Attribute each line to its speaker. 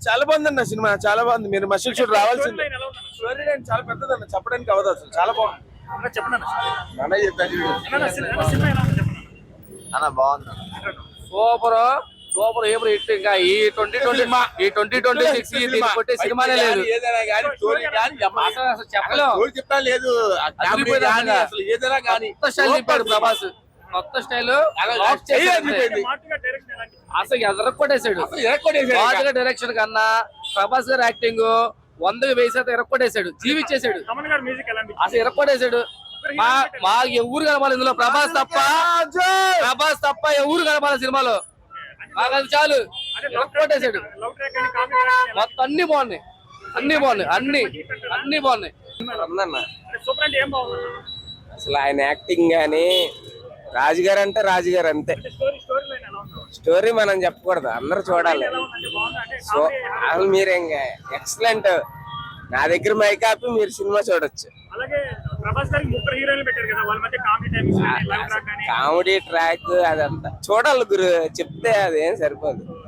Speaker 1: చాలా బాగుంది అన్న సినిమా, చాలా బాగుంది. మీరు మనుషులు చూడ రావాల్సింది. స్టోరీ లైన్ చాలా పెద్దదన్న, చెప్పడానికి అవ్వదు అసలు, చాలా బాగుంది. అన్నయ్య
Speaker 2: అన్న బాగుంది.
Speaker 3: సూపర్ సూపర్ ఏపర్ హిట్. ఇంకా ఈ 2026 కొట్టే సినిమానే లేదు.
Speaker 1: ఏదైనా కానీ స్టోరీ కానీ
Speaker 3: అసలు చెప్పలేము.
Speaker 1: చెప్తా లేదు. అసలు ఏదైనా కానీ
Speaker 3: కొత్త స్టైల్ చెప్పాడు ప్రభాస్. కొత్త స్టైల్ అసలు ఎర్రకొట్టేసాడు. డైరెక్షన్ కన్నా ప్రభాస్ గారు యాక్టింగ్ 100% ఎర్రకొట్టేసాడు, జీవిచ్చేసాడు. అసలు ఎర్రకొట్టేసాడు. మా ఎవరు కనపాలి ఇందులో, ప్రభాస్ తప్ప ఎవరు కనపాలి సినిమాలో. మాకు అది చాలు, ఎర్రకొట్టేసాడు. మొత్తం అన్ని బాగున్నాయి, అన్ని బాగున్నాయి.
Speaker 2: అసలు ఆయన యాక్టింగ్ గానీ, రాజుగారు అంటే రాజుగారు అంతే. స్టోరీ మనం చెప్పకూడదు, అందరూ చూడాలి. సో అసలు మీరు ఇంకా ఎక్సలెంట్. నా దగ్గర మైక్ ఆపి మీరు సినిమా చూడొచ్చు. కామెడీ ట్రాక్ అదంతా చూడాలి గురు, చెప్తే అదేం సరిపోదు.